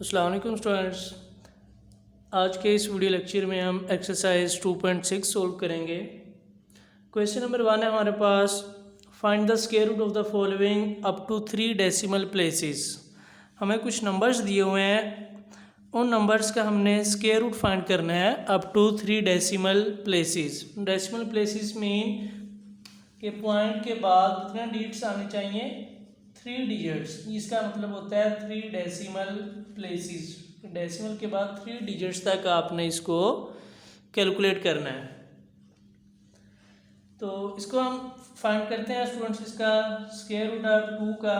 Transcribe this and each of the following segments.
अस्सलाम वालेकुम स्टूडेंट्स। आज के इस वीडियो लेक्चर में हम एक्सरसाइज 2.6 सोल्व करेंगे। क्वेश्चन नंबर 1 है हमारे पास, find the square root of the following up to 3 decimal places. हमें कुछ नंबर्स दिए हुए हैं, उन नंबर्स का हमने स्क्वायर रूट फाइंड करना है up to 3 decimal places. Decimal places mean के पॉइंट के बाद कितने डिजिट्स आने चाहिए, 3 डिजिट्स। इसका मतलब होता है 3 डेसिमल प्लेसेस। डेसिमल के बाद 3 डिजिट्स तक आपने इसको कैलकुलेट करना है। तो इसको हम फाइंड करते हैं स्टूडेंट्स, इसका स्क्वायर रूट ऑफ 2 का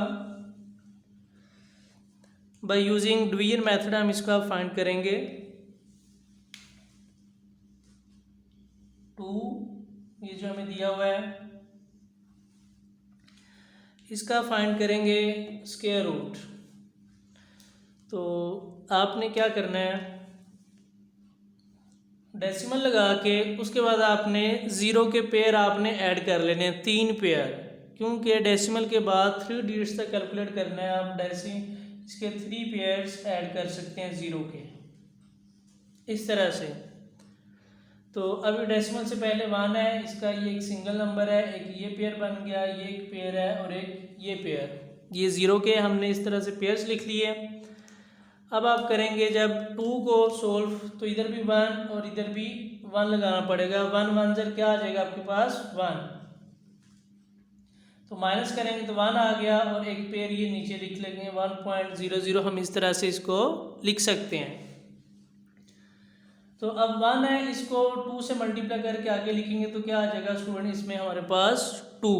बाय यूजिंग डिवीजन मेथड हम इसका फाइंड करेंगे। 2 ये जो हमें दिया हुआ है इसका फाइंड करेंगे स्क्वायर रूट। तो आपने क्या करना है, डेसिमल लगा के उसके बाद आपने ज़ीरो के पेयर आपने ऐड कर लेने हैं, 3 पेयर, क्योंकि डेसिमल के बाद 3 डिजिट्स तक कैलकुलेट करना है। आप इसके 3 पेयर्स ऐड कर सकते हैं ज़ीरो के, इस तरह से। तो अभी डेसिमल से पहले 1 है, इसका ये एक सिंगल नंबर है, एक ये पेयर बन गया, ये एक पेयर है और एक ये पेयर। ये ज़ीरो के हमने इस तरह से पेयर्स लिख लिए। अब आप करेंगे जब 2 को सोल्व तो इधर भी 1 और इधर भी 1 लगाना पड़ेगा। 1 1 जब क्या आ जाएगा आपके पास 1, तो माइनस करेंगे तो 1 आ गया और एक पेयर ये नीचे लिख लेंगे 1.00। हम इस तरह से इसको लिख सकते हैं। तो अब 1 है, इसको 2 से मल्टीप्लाई करके आगे लिखेंगे तो क्या आ जाएगा स्टूडेंट, इसमें हमारे पास 2।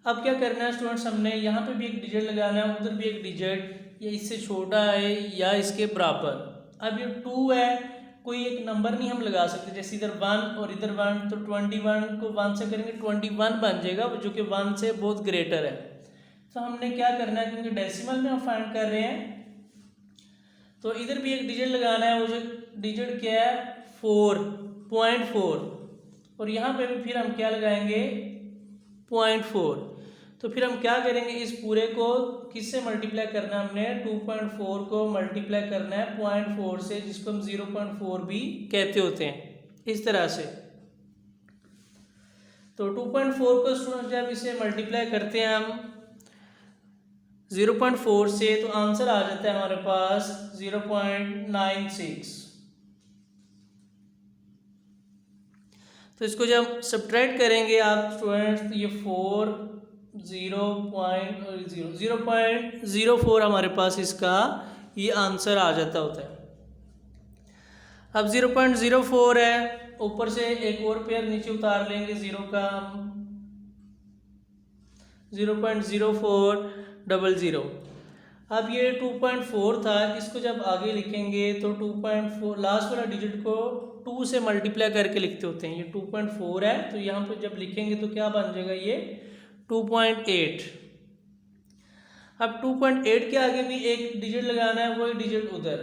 अब क्या करना है स्टूडेंट्स, हमने यहाँ पे भी एक डिजिट लगाना है, उधर भी एक डिजिट, या इससे छोटा है या इसके बराबर। अब ये 2 है, कोई एक नंबर नहीं हम लगा सकते, जैसे इधर 1 और इधर 1, तो 21 को 1 से करेंगे 21 बन जाएगा, जो कि 1 से बहुत ग्रेटर है। तो हमने क्या करना है, क्योंकि डेसिमल में हम फाइंड कर रहे हैं तो इधर भी एक डिजिट लगाना है। वो जो डिजिट क्या है 4.4, और यहाँ पे भी फिर हम क्या लगाएंगे 0.4। तो फिर हम क्या करेंगे, इस पूरे को किससे मल्टीप्लाई करना है, हमने 2.4 को मल्टीप्लाई करना है 0.4 से, जिसको हम 0.4 भी कहते होते हैं, इस तरह से। तो 2.4 को स्टूडेंट जब इसे मल्टीप्लाई करते हैं हम 0.4 से, तो आंसर आ जाता है हमारे पास 0.96। तो इसको जब सब्ट्रैक्ट करेंगे आप स्टूडेंट्स, तो ये 0.04 हमारे पास इसका ये आंसर आ जाता होता है। अब 0.04 है, ऊपर से एक और पेयर नीचे उतार लेंगे 0 का, 0.0400। अब ये 2.4 था, इसको जब आगे लिखेंगे तो 2.4 लास्ट वाला डिजिट को 2 से मल्टीप्लाई करके लिखते होते हैं। ये 2.4 है, तो यहाँ पे जब लिखेंगे तो क्या बन जाएगा ये 2.8। अब 2.8 के आगे भी एक डिजिट लगाना है, वही डिजिट उधर,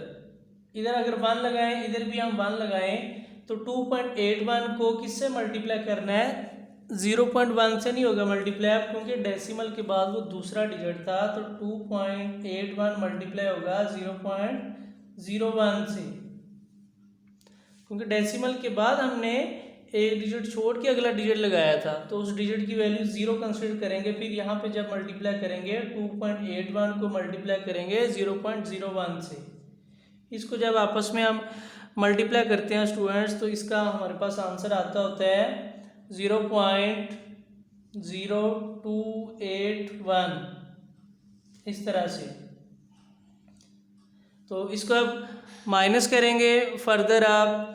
इधर अगर 1 लगाएं, इधर भी हम 1 लगाएं, तो 2.81 को किससे मल्टीप्लाई करना है, 0.1 से नहीं होगा मल्टीप्लाई, क्योंकि डेसिमल के बाद वो दूसरा डिजिट था, तो 2.81 मल्टीप्लाई होगा 0.01 से, क्योंकि डेसिमल के बाद हमने एक डिजिट छोड़ के अगला डिजिट लगाया था, तो उस डिजिट की वैल्यू 0 कंसिडर करेंगे। फिर यहाँ पे जब मल्टीप्लाई करेंगे 2.81 को मल्टीप्लाई करेंगे 0.01 से। इसको जब आपस में हम मल्टीप्लाई करते हैं स्टूडेंट्स, तो इसका हमारे पास आंसर आता होता है 0.0281, इस तरह से। तो इसको अब माइनस करेंगे फर्दर आप,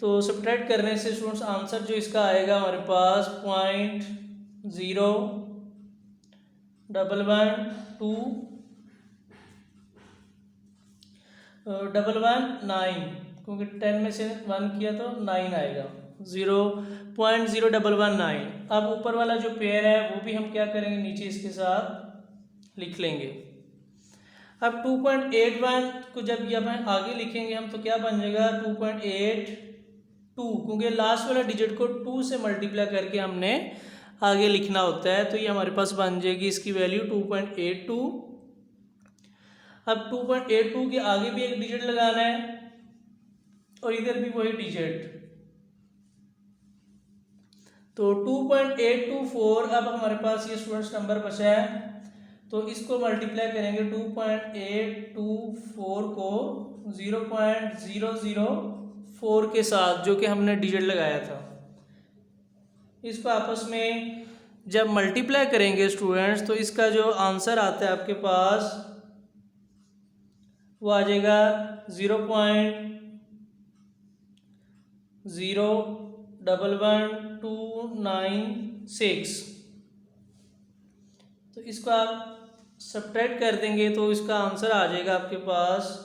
तो सब्ट्रैक्ट करने से स्टूडेंट्स आंसर जो इसका आएगा हमारे पास 0.0119, क्योंकि 10 में से 1 किया तो 9 आएगा, 0.0119। अब ऊपर वाला जो पेयर है वो भी हम क्या करेंगे, नीचे इसके साथ लिख लेंगे। अब 2.81 को जब ये हम आगे लिखेंगे हम, तो क्या बन जाएगा 2.82, क्योंकि लास्ट वाला डिजिट को 2 से मल्टीप्लाई करके हमने आगे लिखना होता है। तो ये हमारे पास बन जाएगी इसकी वैल्यू 2.82। अब 2.82 के आगे भी एक डिजिट लगाना है और इधर भी वही डिजिट। तो 2.824 अब हमारे पास ये स्टूडेंट्स नंबर बचा है, तो इसको मल्टीप्लाई करेंगे 2.824 को 0.004 के साथ, जो कि हमने डिजिट लगाया था। इसको आपस में जब मल्टीप्लाई करेंगे स्टूडेंट्स, तो इसका जो आंसर आता है आपके पास वो आ जाएगा 0.0111296। तो इसको आप सब्ट्रैक्ट कर देंगे तो इसका आंसर आ जाएगा आपके पास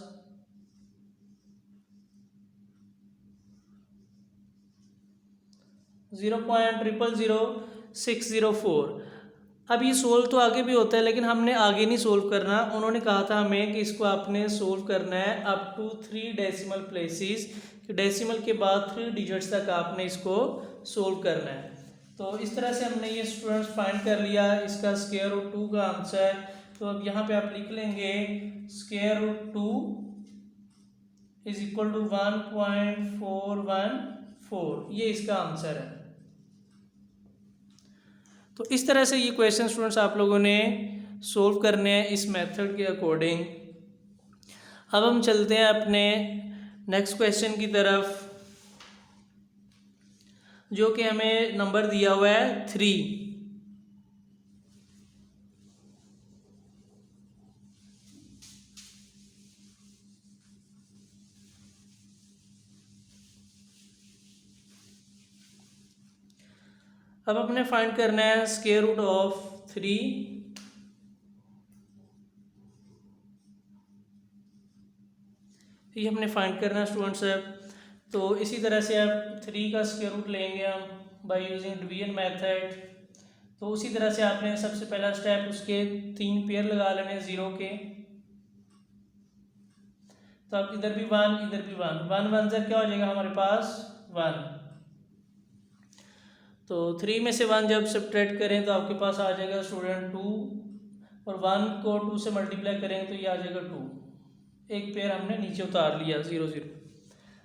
0.000604। अब ये सोल्व तो आगे भी होता है, लेकिन हमने आगे नहीं सोल्व करना। उन्होंने कहा था हमें कि इसको आपने सोल्व करना है अप टू 3 डेसिमल प्लेसेस, कि डेसिमल के बाद 3 डिजिट्स तक आपने इसको सोल्व करना है। तो इस तरह से हमने ये स्टूडेंट्स फाइंड कर लिया इसका स्क्वायर रूट 2 का आंसर। तो अब यहाँ पे आप लिख लेंगे square root 2 is equal to 1.414, ये इसका आंसर है। तो इस तरह से ये क्वेश्चन स्टूडेंट्स आप लोगों ने सोल्व करने हैं इस मेथड के अकॉर्डिंग। अब हम चलते हैं अपने नेक्स्ट क्वेश्चन की तरफ, जो कि हमें नंबर दिया हुआ है 3। अब अपने फाइंड करना है स्क्वायर रूट ऑफ 3। ये हमने फाइंड करना है स्टूडेंट्स। तो इसी तरह से आप 3 का स्क्वायर रूट लेंगे हम बाय यूजिंग डिवीजन मेथड। तो उसी तरह से आपने सबसे पहला स्टेप उसके 3 पेयर लगा लेने 0 के। तो अब इधर भी 1 इधर भी 1, 1 1 से क्या हो जाएगा हमारे पास 1। तो 3 में से 1 जब सब्ट्रैक्ट करें तो आपके पास आ जाएगा स्टूडेंट 2, और 1 को 2 से मल्टीप्लाई करेंगे तो ये आ जाएगा 2। एक पेयर हमने नीचे उतार लिया 0 0।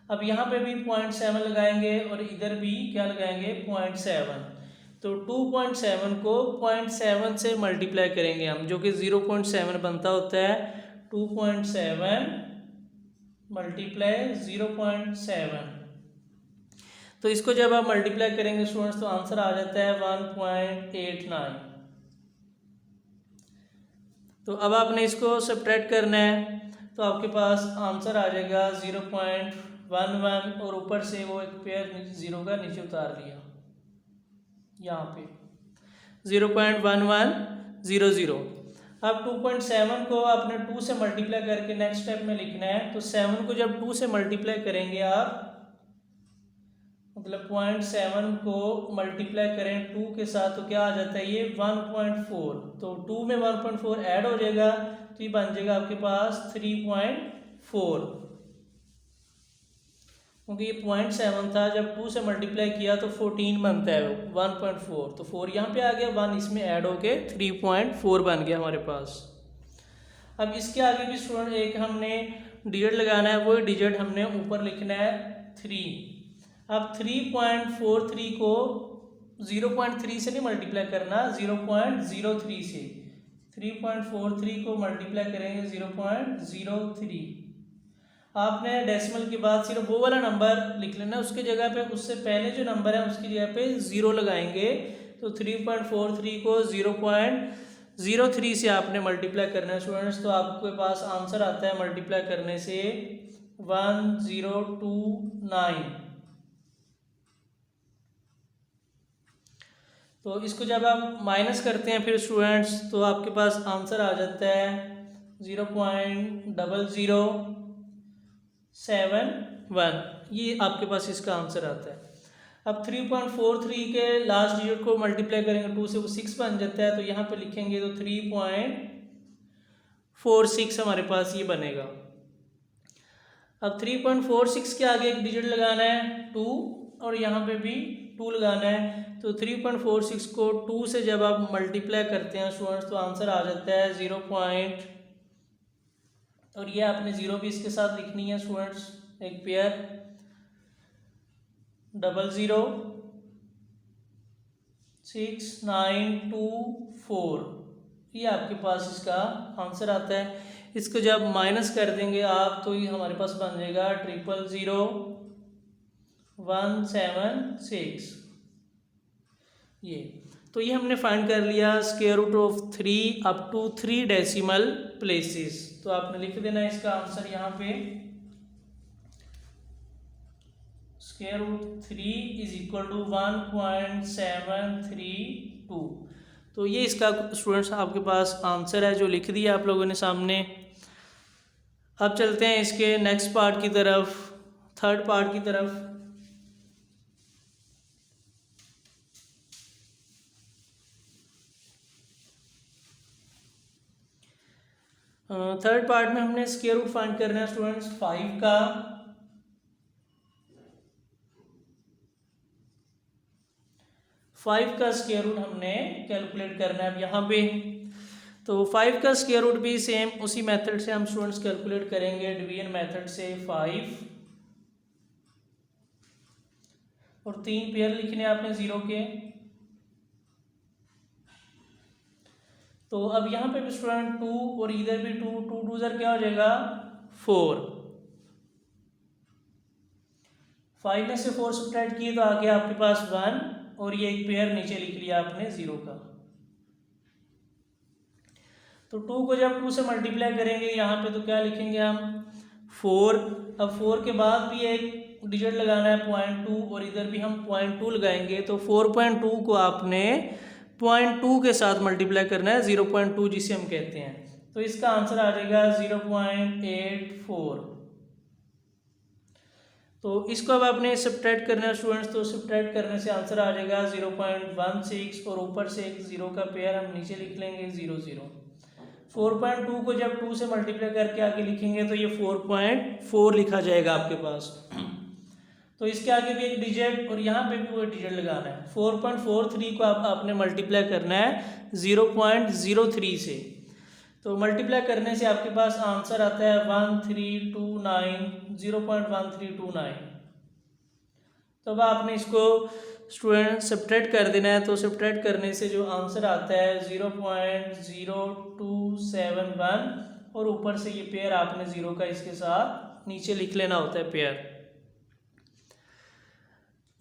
अब यहाँ पे भी 0.7 लगाएंगे और इधर भी क्या लगाएंगे 0.7। तो 2.7 को 0.7 से मल्टीप्लाई करेंगे हम, जो कि 0.7 बनता होता है। 2.7 मल्टीप्लाई 0.7। तो इसको जब आप मल्टीप्लाई करेंगे स्टूडेंट्स तो आंसर आ जाता है 1.89। तो अब आपने इसको सब्ट्रैक्ट करना है, तो आपके पास आंसर आ जाएगा 0.11, और ऊपर से वो एक पेयर 0 का नीचे उतार लिया यहाँ पे 0.1100। अब 2.7 को आपने 2 से मल्टीप्लाई करके नेक्स्ट स्टेप में लिखना है। तो 7 को जब 2 से मल्टीप्लाई करेंगे आप, मतलब 0.7 को मल्टीप्लाई करें 2 के साथ, तो क्या आ जाता है ये 1.4। तो 2 में 1.4 ऐड हो जाएगा तो ये बन जाएगा आपके पास 3.4, क्योंकि ये 0.7 था, जब 2 से मल्टीप्लाई किया तो 14 बनता है 1.4। तो 4 यहाँ पे आ गया, 1 इसमें ऐड होके 3.4 बन गया हमारे पास। अब इसके आगे भी स्टूडेंट एक हमने डिजिट लगाना है, वो डिजिट हमने ऊपर लिखना है 3। अब 3.43 को 0.3 से नहीं मल्टीप्लाई करना, 0.03 से। 3.43 को मल्टीप्लाई करेंगे 0.03। आपने डेसिमल के बाद सिर्फ वो वाला नंबर लिख लेना, उसके जगह पे उससे पहले जो नंबर है उसकी जगह पे 0 लगाएंगे। तो 3.43 को 0.03 से आपने मल्टीप्लाई करना है स्टूडेंट्स। तो आपके पास आंसर आता है मल्टीप्लाई करने से 1029। तो इसको जब आप माइनस करते हैं फिर स्टूडेंट्स, तो आपके पास आंसर आ जाता है 0.0071। ये आपके पास इसका आंसर आता है। अब 3.43 के लास्ट डिजिट को मल्टीप्लाई करेंगे 2 से, वो 6 बन जाता है। तो यहाँ पे लिखेंगे तो 3.46 हमारे पास ये बनेगा। अब 3.46 के आगे एक डिजिट लगाना है 2, और यहाँ पे भी 2 लगाना है। तो 3.46 को 2 से जब आप मल्टीप्लाई करते हैं स्टूडेंट्स तो आंसर आ जाता है और ये आपने ज़ीरो भी इसके साथ लिखनी है स्टूडेंट्स। एक पेयर 006924, ये आपके पास इसका आंसर आता है। इसको जब माइनस कर देंगे आप तो ये हमारे पास बन जाएगा 000176। ये तो ये हमने फाइंड कर लिया square root of 3 up to 3 decimal places. तो आपने लिख देना इसका आंसर यहाँ पे, square root 3 is equal to 1.732। तो ये इसका स्टूडेंट्स आपके पास आंसर है जो लिख दिया आप लोगों ने सामने। अब चलते हैं इसके नेक्स्ट पार्ट की तरफ, थर्ड पार्ट की तरफ। थर्ड पार्ट में हमने स्क्वायर रूट फाइंड करना है स्टूडेंट्स 5 का। स्क्वायर रूट हमने कैलकुलेट करना है अब यहाँ पे। तो 5 का स्क्वायर रूट भी सेम उसी मेथड से हम स्टूडेंट्स कैलकुलेट करेंगे, डिवीजन मेथड से। 5 और 3 पेयर लिखने आपने ज़ीरो के। तो अब यहाँ पे भी स्टूडेंट 2 और इधर भी 2, 2 2 ज़र क्या हो जाएगा 4। 5 में से 4 सब्ट्रैक्ट किए तो आ गया आपके पास 1, और ये एक पेयर नीचे लिख लिया आपने 0 का। तो 2 को जब 2 से मल्टीप्लाई करेंगे यहाँ पे तो क्या लिखेंगे हम 4। अब 4 के बाद भी एक डिजिट लगाना है 0.2, और इधर भी हम 0.2 लगाएंगे। तो 4.2 को आपने 0.2 के साथ मल्टीप्लाई करना है, 0.2 जिसे हम कहते हैं। तो इसका आंसर आ जाएगा 0.84। तो इसको अब आपने सब्ट्रैक्ट करना है स्टूडेंट्स। तो सब्ट्रैक्ट करने से आंसर आ जाएगा 0.16, और ऊपर से एक 0 का पेयर हम नीचे लिख लेंगे 0 0। 4.2 को जब 2 से मल्टीप्लाई करके आगे लिखेंगे तो ये 4.4 लिखा जाएगा आपके पास। तो इसके आगे भी एक डिजिट और यहाँ पे भी वो डिजिट लगाना है। 4.43 को आपने मल्टीप्लाई करना है 0.03 से। तो मल्टीप्लाई करने से आपके पास आंसर आता है 0.1329। तो अब आपने इसको स्टूडेंट सब्ट्रैक्ट कर देना है। तो सब्ट्रैक्ट करने से जो आंसर आता है 0.0271, और ऊपर से ये पेयर आपने 0 का इसके साथ नीचे लिख लेना होता है पेयर।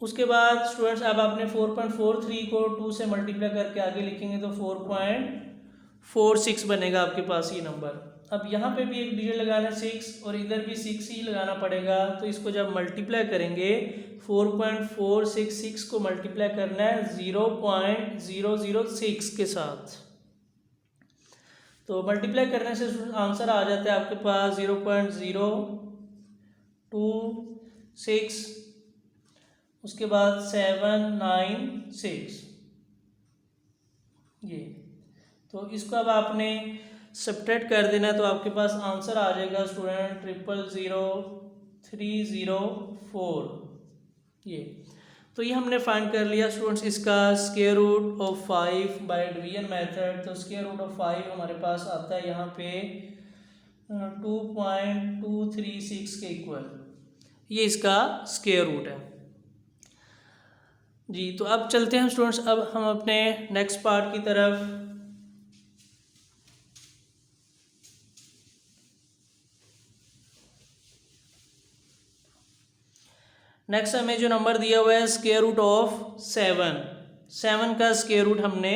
उसके बाद स्टूडेंट्स अब आपने 4.43 को 2 से मल्टीप्लाई करके आगे लिखेंगे तो 4.46 बनेगा आपके पास ये नंबर। अब यहाँ पे भी एक डिजिट लगाना है 6, और इधर भी 6 ही लगाना पड़ेगा। तो इसको जब मल्टीप्लाई करेंगे 4.466 को मल्टीप्लाई करना है 0.006 के साथ। तो मल्टीप्लाई करने से आंसर आ जाता है आपके पास 0.026, उसके बाद 796। ये तो इसको अब आपने सब्ट्रैक्ट कर देना है। तो आपके पास आंसर आ जाएगा स्टूडेंट 000304। ये तो ये हमने फाइंड कर लिया स्टूडेंट्स इसका square root of 5 by division method. तो स्क्वायर रूट ऑफ 5 हमारे पास आता है यहाँ पे 2.236 के इक्वल। ये इसका स्क्वायर रूट है जी। तो अब चलते हैं स्टूडेंट्स, अब हम अपने नेक्स्ट पार्ट की तरफ। नेक्स्ट हमें जो नंबर दिया हुआ है स्क्वायर रूट ऑफ 7। 7 का स्क्वायर रूट हमने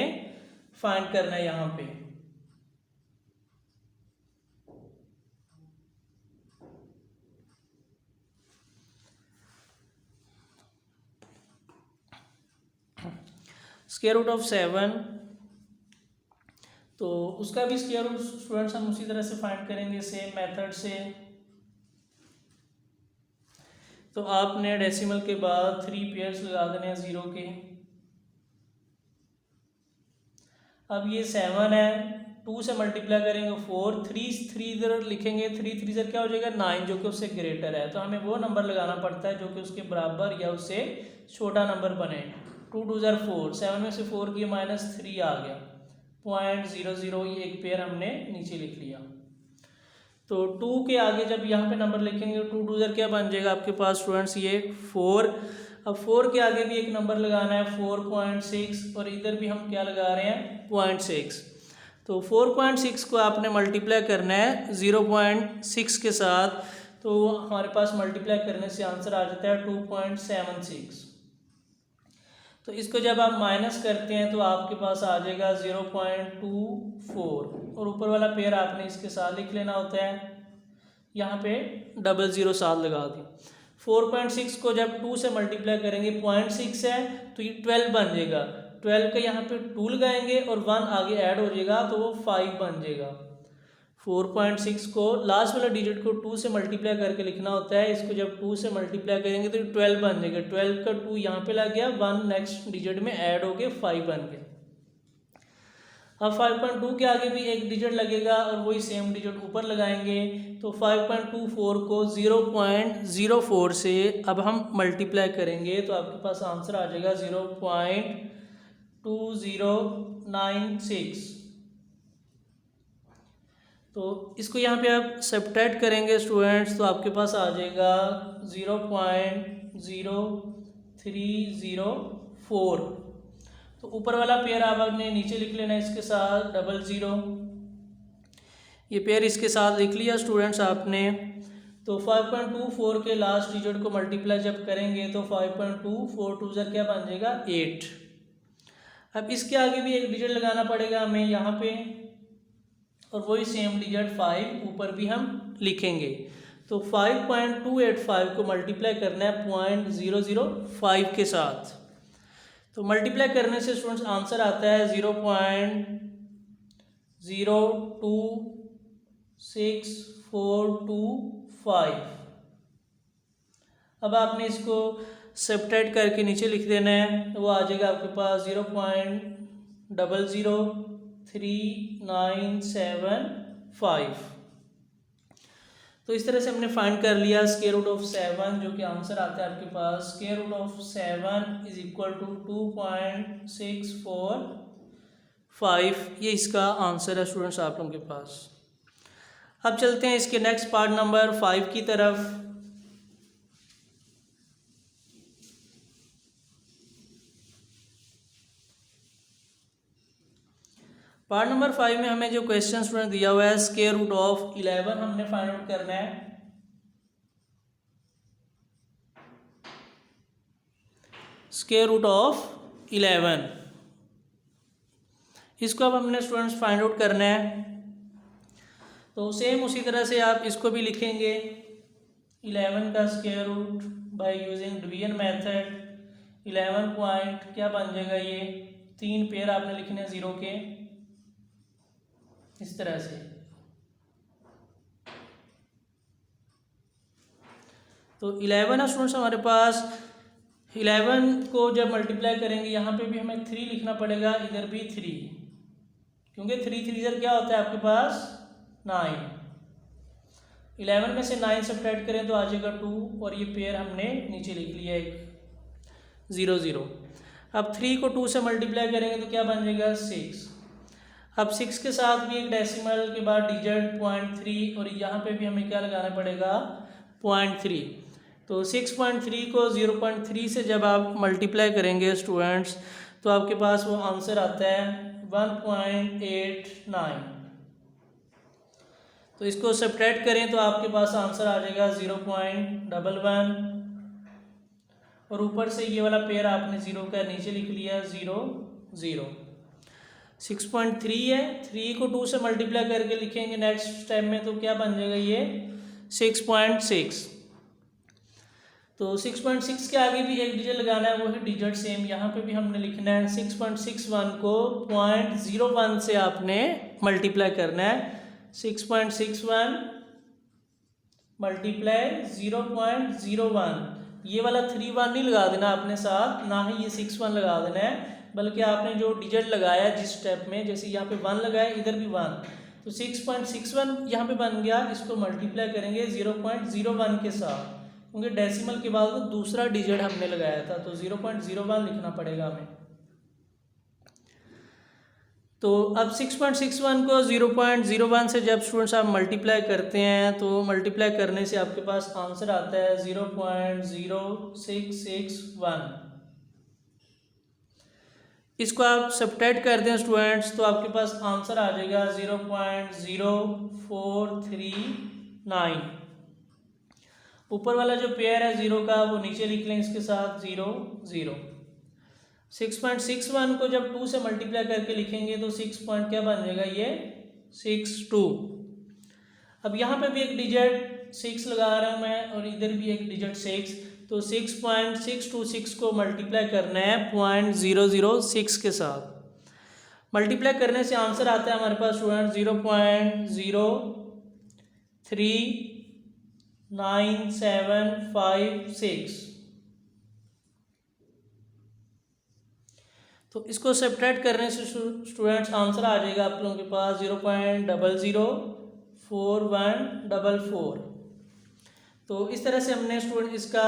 फाइंड करना है यहाँ पे। स्क्वायर रूट ऑफ 7, तो उसका भी स्क्वायर रूट स्टूडेंट्स हम उसी तरह से फाइंड करेंगे सेम मेथड से। तो आपने डेसिमल के बाद 3 पेयर्स लगा देने हैं 0 के। अब ये 7 है, 2 से मल्टीप्लाई करेंगे 4, 3 इधर लिखेंगे, 3 इधर क्या हो जाएगा 9, जो कि उससे ग्रेटर है। तो हमें वो नंबर लगाना पड़ता है जो कि उसके बराबर या उससे छोटा नंबर बने। 2 2 4, 7 में से 4 की -3 आ गया 0.00, ये एक पेयर हमने नीचे लिख लिया। तो 2 के आगे जब यहाँ पे नंबर लिखेंगे 2 2 ज़र क्या बन जाएगा आपके पास स्टूडेंट्स ये 4। अब 4 के आगे भी एक नंबर लगाना है 4.6 और इधर भी हम क्या लगा रहे हैं 0.6। तो 4.6 को आपने मल्टीप्लाई करना है 0.6 के साथ, तो हमारे पास मल्टीप्लाई करने से आंसर आ जाता है 2.76। तो इसको जब आप माइनस करते हैं तो आपके पास आ जाएगा 0.24 और ऊपर वाला पेयर आपने इसके साथ लिख लेना होता है, यहाँ पे 00 साथ लगा दी। 4.6 को जब 2 से मल्टीप्लाई करेंगे 0.6 है तो ये 12 बन जाएगा, 12 का यहाँ पे 2 लगाएंगे और 1 आगे ऐड हो जाएगा तो वो 5 बन जाएगा। 4.6 को लास्ट वाला डिजिट को 2 से मल्टीप्लाई करके लिखना होता है, इसको जब 2 से मल्टीप्लाई करेंगे तो 12 बन जाएगा, 12 का 2 यहाँ पे लग गया, 1 नेक्स्ट डिजिट में ऐड हो गया 5 बन गया। अब 5.2 के आगे भी एक डिजिट लगेगा और वही सेम डिजिट ऊपर लगाएंगे, तो 5.24 को 0.04 से अब हम मल्टीप्लाई करेंगे तो आपके पास आंसर आ जाएगा 0.2096। तो इसको यहाँ पे आप सब्ट्रैक्ट करेंगे स्टूडेंट्स तो आपके पास आ जाएगा 0.0304। तो ऊपर वाला पेयर आपने नीचे लिख लेना है इसके साथ 00, ये पेयर इसके साथ लिख लिया स्टूडेंट्स आपने। तो 5.24 के लास्ट डिजिट को मल्टीप्लाई जब करेंगे तो 5.24 2 ज़र क्या बन जाएगा 8। अब इसके आगे भी एक डिजिट लगाना पड़ेगा हमें यहाँ पे और वही सेम डिजिट 5 ऊपर भी हम लिखेंगे। तो 5.285 को मल्टीप्लाई करना है 0.005 के साथ, तो मल्टीप्लाई करने से स्टूडेंट्स आंसर आता है 0.026425। अब आपने इसको सब्ट्रैक्ट करके नीचे लिख देना है, तो वो आ जाएगा आपके पास 0.003975। तो इस तरह से हमने फाइंड कर लिया स्क्वायर रूट ऑफ 7, जो कि आंसर आता है आपके पास square root of 7 is equal to 2.645। ये इसका आंसर है स्टूडेंट्स आप लोगों के पास। अब चलते हैं इसके नेक्स्ट पार्ट नंबर 5 की तरफ। पार्ट नंबर 5 में हमें जो क्वेश्चन स्टूडेंट दिया हुआ है स्क्वायर रूट ऑफ 11 हमने फाइंड आउट करना है। स्क्वायर रूट ऑफ 11 इसको अब हमने स्टूडेंट्स फाइंड आउट करना है। तो सेम उसी तरह से आप इसको भी लिखेंगे 11 का square root by using division method. 11 point क्या बन जाएगा, ये 3 पेयर आपने लिखने हैं 0 के, इस तरह से। तो 11 है स्टूडेंट्स हमारे पास। 11 को जब मल्टीप्लाई करेंगे यहाँ पे भी हमें 3 लिखना पड़ेगा, इधर भी 3, क्योंकि 3 3 ज़र क्या होता है आपके पास 9। 11 में से 9 सब्ट्रैक्ट करें तो आ जाएगा 2 और ये पेयर हमने नीचे लिख लिया एक 0 0। अब 3 को 2 से मल्टीप्लाई करेंगे तो क्या बन जाएगा 6। अब 6 के साथ भी एक डेसिमल के बाद डिजिट 0.3 और यहाँ पे भी हमें क्या लगाना पड़ेगा 0.3। तो 6.3 को 0.3 से जब आप मल्टीप्लाई करेंगे स्टूडेंट्स तो आपके पास वो आंसर आता है 1.89। तो इसको सब्ट्रैक्ट करें तो आपके पास आंसर आ जाएगा 0.11 और ऊपर से ये वाला पेयर आपने 0 का नीचे लिख लिया 0 0। 6.3 है, 3 को 2 से मल्टीप्लाई करके लिखेंगे नेक्स्ट स्टेप में तो क्या बन जाएगा ये 6.6। तो 6.6 के आगे भी एक डिजिट लगाना है, वही डिजिट सेम यहाँ पे भी हमने लिखना है। 6.61 को 0.01 से आपने मल्टीप्लाई करना है। 6.61 मल्टीप्लाई 0.01, ये वाला 3 1 नहीं लगा देना आपने साथ, ना ही ये 6 1 लगा देना है, बल्कि आपने जो डिजिट लगाया जिस स्टेप में, जैसे यहाँ पे 1 लगाया इधर भी 1, तो 6.61 यहाँ पे बन गया। इसको मल्टीप्लाई करेंगे 0.01 के साथ, क्योंकि डेसिमल के बाद दूसरा डिजिट हमने लगाया था, तो 0.01 लिखना पड़ेगा हमें। तो अब 6.61 को 0.01 से जब स्टूडेंट्स आप मल्टीप्लाई करते हैं तो मल्टीप्लाई करने से आपके पास आंसर आता है 0.0661। इसको आप सब्ट्रैक्ट कर दें स्टूडेंट्स तो आपके पास आंसर आ जाएगा 0.0439। ऊपर वाला जो पेयर है जीरो का वो नीचे लिख लें इसके साथ 0 0। 6.61 को जब 2 से मल्टीप्लाई करके लिखेंगे तो 6 पॉइंट क्या बन जाएगा ये 62। अब यहाँ पे भी एक डिजिट 6 लगा रहा हूँ मैं और इधर भी एक डिजिट 6, तो 6.626 को मल्टीप्लाई करना है 0.006 के साथ। मल्टीप्लाई करने से आंसर आता है हमारे पास स्टूडेंट 0.0395756। तो इसको सब्ट्रैक्ट करने से स्टूडेंट्स आंसर आ जाएगा आप लोगों के पास 0.004144। तो इस तरह से हमने स्टूडेंट इसका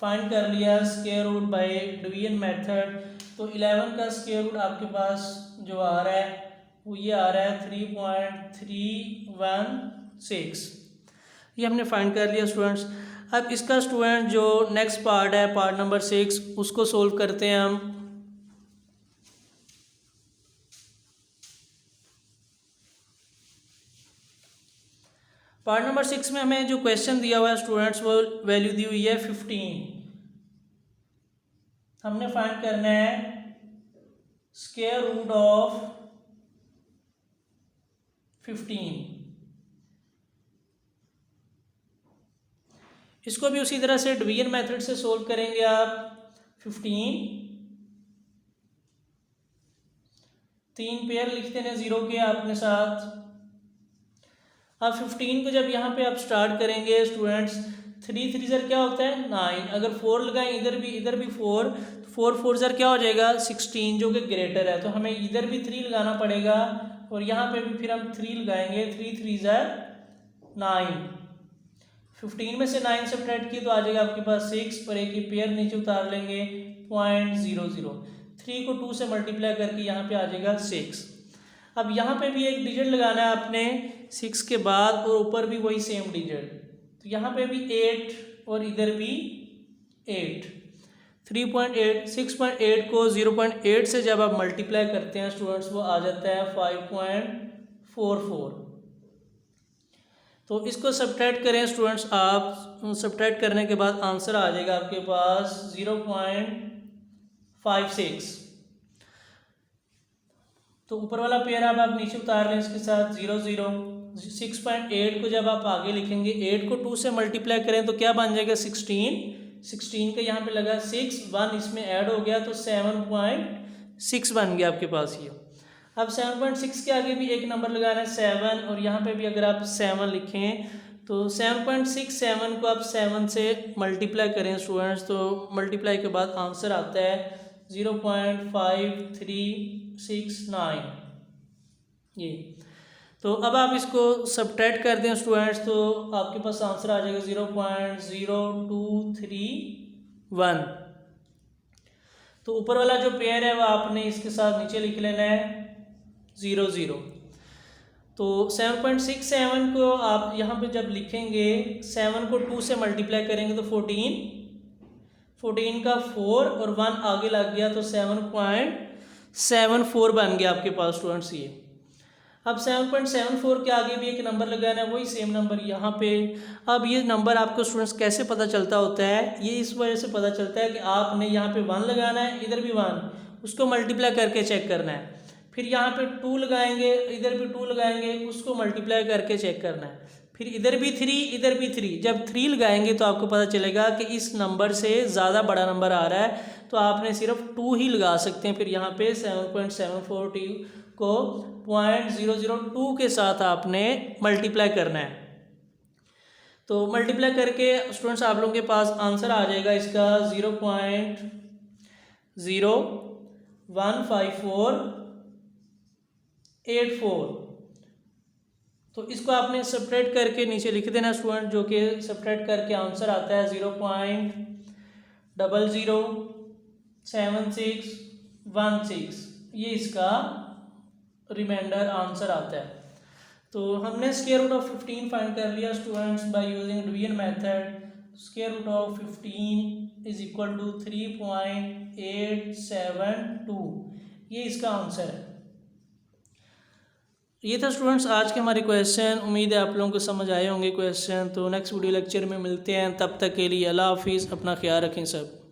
फाइंड कर लिया square root by division method. तो 11 का स्क्वायर रूट आपके पास जो आ रहा है वो ये आ रहा है 3.316। ये हमने फाइंड कर लिया स्टूडेंट्स। अब इसका स्टूडेंट जो नेक्स्ट पार्ट है पार्ट नंबर 6 उसको सोल्व करते हैं हम। पार्ट नंबर 6 में हमें जो क्वेश्चन दिया हुआ है स्टूडेंट्स वो वैल्यू दी हुई है 15। हमने फाइंड करना है स्क्वायर रूट ऑफ 15। इसको भी उसी तरह से डिवीजन मेथड से सोल्व करेंगे आप। 15 3 पेयर लिखते हैं जीरो के अपने साथ। अब 15 को जब यहाँ पे आप स्टार्ट करेंगे स्टूडेंट्स 3 3 ज़र क्या होता है 9। अगर 4 लगाएं इधर भी 4, तो 4 4 ज़र क्या हो जाएगा 16 जो कि ग्रेटर है। तो हमें इधर भी 3 लगाना पड़ेगा और यहाँ पे भी फिर हम 3 लगाएंगे। 3 3 ज़र 9। 15 में से 9 सब्ट्रैक्ट किए तो आ जाएगा आपके पास 6 और एक ही पेयर नीचे उतार लेंगे 0.00। 3 को 2 से मल्टीप्लाई करके यहाँ पे आ जाएगा 6। अब यहाँ पे भी एक डिजिट लगाना है आपने 6 के बाद और ऊपर भी वही सेम डिजिट। तो यहाँ पे भी 8 और इधर भी 8। 3.8 6.8 को 0.8 से जब आप मल्टीप्लाई करते हैं स्टूडेंट्स वो आ जाता है 5.44। तो इसको सब्ट्रैक्ट करें स्टूडेंट्स आप। सब्ट्रैक्ट करने के बाद आंसर आ जाएगा आपके पास 0.56। तो ऊपर वाला पेयर अब आप नीचे उतार लें इसके साथ 0 0। 6.8 को जब आप आगे लिखेंगे 8 को 2 से मल्टीप्लाई करें तो क्या बन जाएगा 16। 16 का यहाँ पे लगा 6 1 इसमें ऐड हो गया तो 7.6 बन गया आपके पास ये। अब 7.6 के आगे भी एक नंबर लगाना है 7 और यहाँ पे भी अगर आप 7 लिखें तो 7.67 को आप 7 से मल्टीप्लाई करें स्टूडेंट्स तो मल्टीप्लाई के बाद आंसर आता है 0.5369 ये। तो अब आप इसको सब्ट्रैक्ट कर दें स्टूडेंट्स तो आपके पास आंसर आ जाएगा 0.0231। तो ऊपर वाला जो पेयर है वो आपने इसके साथ नीचे लिख लेना है 0 0। तो 7.67 को आप यहाँ पे जब लिखेंगे 7 को 2 से मल्टीप्लाई करेंगे तो 14 का 4 और 1 आगे लग गया तो 7.74 बन गया आपके पास स्टूडेंट्स ये। अब 7.74 के आगे भी एक नंबर लगाना है वही सेम नंबर यहाँ पे। अब ये नंबर आपको स्टूडेंट्स कैसे पता चलता होता है ये इस वजह से पता चलता है कि आपने यहाँ पे 1 लगाना है इधर भी 1 उसको मल्टीप्लाई करके चेक करना है। फिर यहाँ पे 2 लगाएंगे इधर भी 2 लगाएंगे उसको मल्टीप्लाई करके चेक करना है। फिर इधर भी 3 इधर भी 3 जब 3 लगाएंगे तो आपको पता चलेगा कि इस नंबर से ज़्यादा बड़ा नंबर आ रहा है तो आपने सिर्फ 2 ही लगा सकते हैं। फिर यहाँ पे 7.742 को 0.002 के साथ आपने मल्टीप्लाई करना है। तो मल्टीप्लाई करके स्टूडेंट्स आप लोगों के पास आंसर आ जाएगा इसका 0.015484। तो इसको आपने सब्ट्रैक्ट करके नीचे लिख देना स्टूडेंट जो कि सब्ट्रैक्ट करके आंसर आता है 0.007616 ये इसका रिमाइंडर आंसर आता है। तो हमने स्क्वायर रूट ऑफ 15 फाइंड कर लिया students by using division method. Square root of 15 is equal to 3.872, ये इसका आंसर है। ये था स्टूडेंट्स आज के हमारे क्वेश्चन। उम्मीद है आप लोगों को समझ आए होंगे क्वेश्चन। तो नेक्स्ट वीडियो लेक्चर में मिलते हैं, तब तक के लिए अल्लाह हाफिज़, अपना ख्याल रखें सब।